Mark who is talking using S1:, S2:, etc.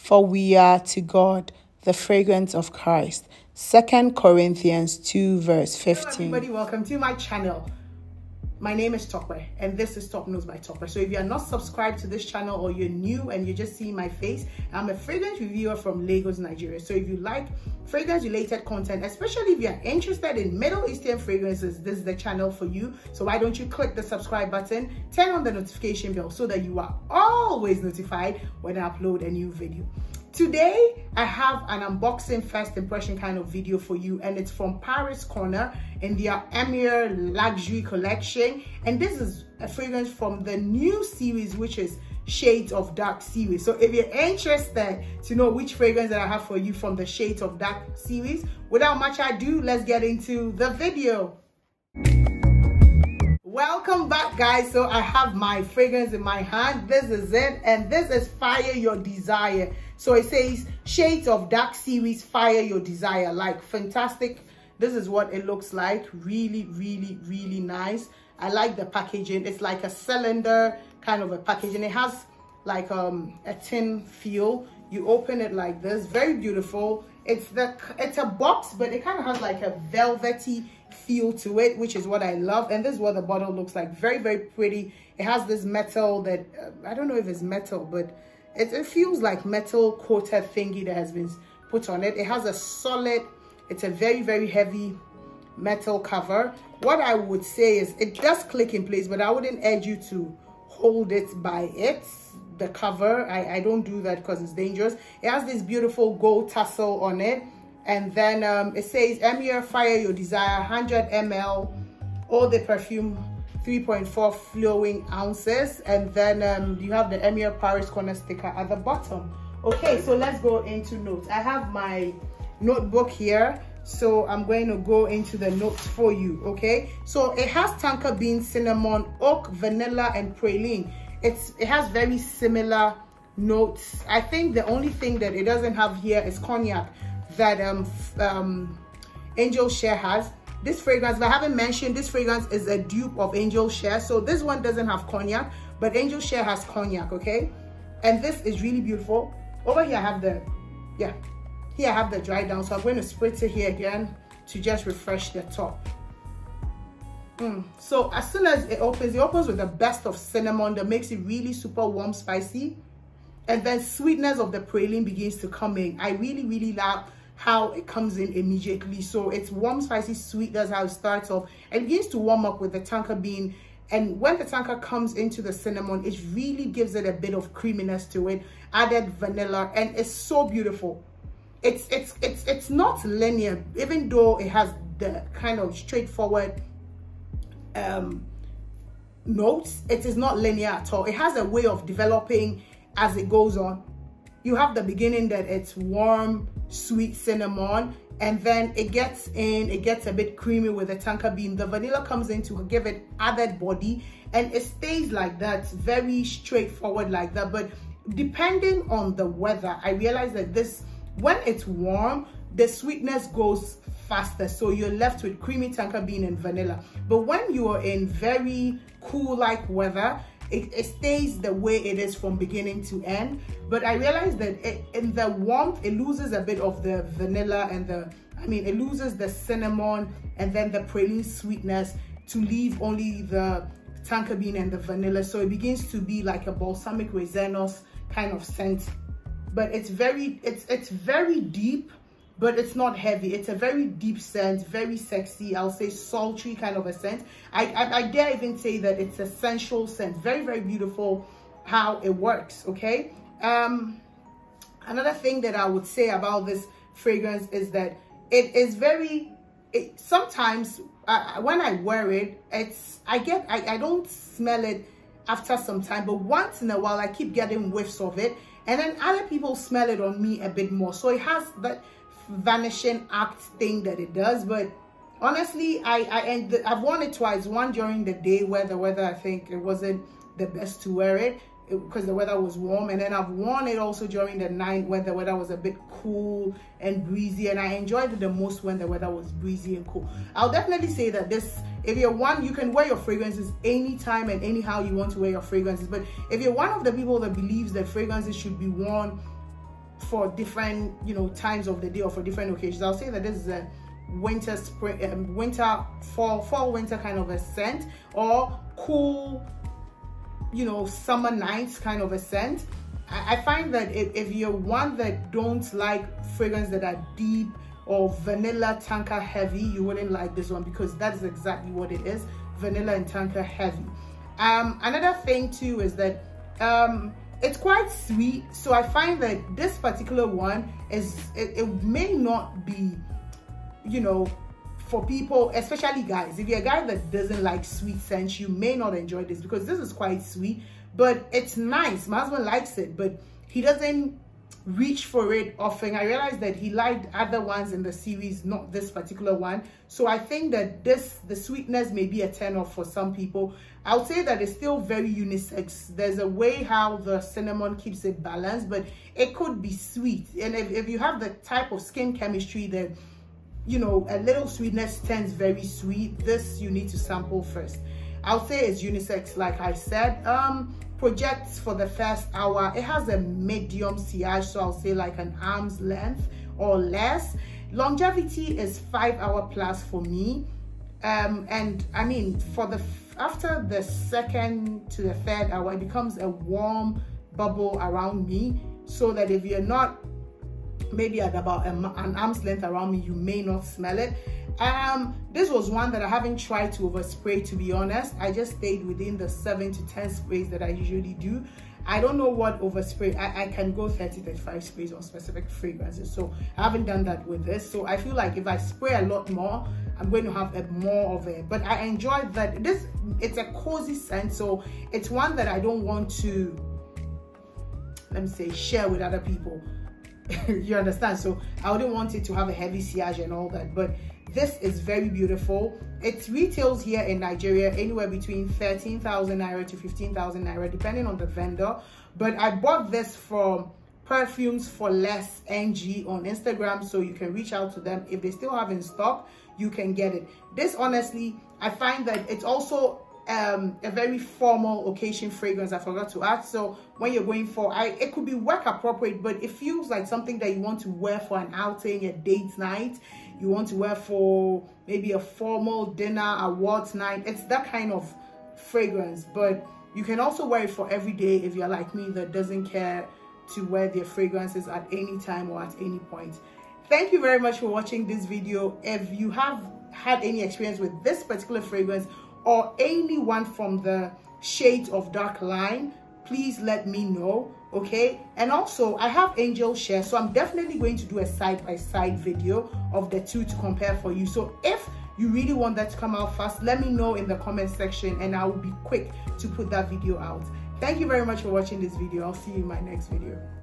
S1: for we are to God the fragrance of Christ. 2 Corinthians 2 verse 15.
S2: Hello everybody, welcome to my channel. My name is Tope and this is Top Knows by Tope. So if you are not subscribed to this channel or you're new and you're just seeing my face, I'm a fragrance reviewer from Lagos, Nigeria. So if you like fragrance related content, especially if you're interested in Middle Eastern fragrances, this is the channel for you. So why don't you click the subscribe button, turn on the notification bell so that you are always notified when I upload a new video. Today, I have an unboxing first impression kind of video for you, and it's from Paris Corner in their Emir luxury collection. And this is a fragrance from the new series, which is Shades of Dark series. So if you're interested to know which fragrance that I have for you from the Shades of Dark series, without much ado, let's get into the video. Welcome back, guys. So I have my fragrance in my hand. This is it, and this is Fire Your Desire. So it says Shades of Dark series, Fire Your Desire. Like, fantastic. This is what it looks like. Really, really, really nice. I like the packaging. It's like a cylinder kind of a packaging. It has like a tin feel. You open it like this. Very beautiful. It's a box, but it kind of has like a velvety feel to it, which is what I love. And this is what the bottle looks like. Very, very pretty. It has this metal that I don't know if it's metal, but it feels like metal coated thingy that has been put on it. It has a solid, it's a very, very heavy metal cover. What I would say is it does click in place, but I wouldn't urge you to hold it by the cover. I don't do that because it's dangerous. It has this beautiful gold tassel on it. And then it says Emir Fire Your Desire, 100 ml, all the perfume, 3.4 flowing ounces. And then you have the Emir Paris Corner sticker at the bottom. Okay, so let's go into notes. I have my notebook here, so I'm going to go into the notes for you. Okay, so it has tonka bean, cinnamon, oak, vanilla, and praline. It has very similar notes. I think the only thing that it doesn't have here is cognac that Angel Share has. This fragrance, if I haven't mentioned, this fragrance is a dupe of Angel Share. So this one doesn't have cognac, but Angel Share has cognac, okay? And this is really beautiful. Over here I have the, here I have the dry down. So I'm going to spritz it here again to just refresh the top. So as soon as it opens with the best of cinnamon that makes it really super warm, spicy. And then sweetness of the praline begins to come in. I really, really love how it comes in immediately. So it's warm, spicy, sweet. That's how it starts off. It begins to warm up with the tonka bean. And when the tonka comes into the cinnamon, it really gives it a bit of creaminess to it. Added vanilla, and it's so beautiful. It's not linear, even though it has the kind of straightforward notes. It is not linear at all. It has a way of developing as it goes on. You have the beginning that it's warm, sweet cinnamon, and then it gets a bit creamy with the tonka bean. The vanilla comes in to give it added body, and it stays like that, very straightforward like that. But depending on the weather, I realize that when it's warm, the sweetness goes faster, so you're left with creamy tonka bean and vanilla. But when you are in very cool like weather, it stays the way it is from beginning to end. But I realized that in the warmth, it loses a bit of the vanilla and it loses the cinnamon and then the praline sweetness to leave only the tonka bean and the vanilla. So it begins to be like a balsamic resinous kind of scent. But it's very deep, but it's not heavy. It's a very deep scent, very sexy. I'll say sultry kind of a scent. I dare even say that it's a sensual scent. Very, very beautiful how it works, okay? Another thing that I would say about this fragrance is that it is sometimes when I wear it, I don't smell it after some time, but once in a while I keep getting whiffs of it, and then other people smell it on me a bit more. So it has that vanishing act thing that it does. But honestly, I've worn it twice. One during the day where the weather, I think it wasn't the best to wear it because the weather was warm, and then I've worn it also during the night when the weather was a bit cool and breezy, and I enjoyed it the most when the weather was breezy and cool. I'll definitely say that if you're you can wear your fragrances anytime and anyhow you want to wear your fragrances. But if you're one of the people that believes that fragrances should be worn for different, you know, times of the day or for different occasions. I'll say that this is a winter, spring, fall winter kind of a scent, or cool, you know, summer nights kind of a scent. I find that if you're one that don't like fragrance that are deep or vanilla tanker heavy, you wouldn't like this one, because that is exactly what it is, vanilla and tanker heavy. Another thing too is that it's quite sweet, so I find that this particular one is, it may not be, you know, for people, especially guys. If you're a guy that doesn't like sweet scents, you may not enjoy this, because this is quite sweet, but it's nice. My husband likes it, but he doesn't reach for it often. I realized that he liked other ones in the series, not this particular one. So I think that the sweetness may be a turn off for some people. I'll say that it's still very unisex. There's a way how the cinnamon keeps it balanced, but it could be sweet. And if you have the type of skin chemistry that, you know, a little sweetness turns very sweet, this you need to sample first. I'll say it's unisex, like I said. Projects for the first hour. It has a medium sillage, so I'll say like an arm's length or less. Longevity is 5 hour plus for me. And I mean, after the second to the third hour, it becomes a warm bubble around me, so that if you're not maybe at about an arm's length around me, you may not smell it. This was one that I haven't tried to overspray, to be honest. I just stayed within the 7 to 10 sprays that I usually do. I don't know what overspray. I can go 30-35 sprays on specific fragrances, so I haven't done that with this. So I feel like if I spray a lot more, I'm going to have more of it. But I enjoy that it's a cozy scent, so it's one that I don't want to, let me say, share with other people. You understand? So I wouldn't want it to have a heavy sillage and all that, but this is very beautiful. It retails here in Nigeria anywhere between 13,000 naira to 15,000 naira, depending on the vendor. But I bought this from Perfumes for Less NG on Instagram, so you can reach out to them. If they still have in stock, you can get it. This, honestly, I find that it's also a very formal occasion fragrance. I forgot to add. So when you're going for, it could be work appropriate, but it feels like something that you want to wear for an outing, a date night. You want to wear for maybe a formal dinner, awards night. It's that kind of fragrance, but you can also wear it for every day if you're like me that doesn't care to wear their fragrances at any time or at any point. Thank you very much for watching this video. If you have had any experience with this particular fragrance or any one from the Shades of Dark line, please let me know, okay? And also, I have Angel Share, so I'm definitely going to do a side-by-side video of the two to compare for you. So if you really want that to come out fast, let me know in the comment section and I will be quick to put that video out. Thank you very much for watching this video. I'll see you in my next video.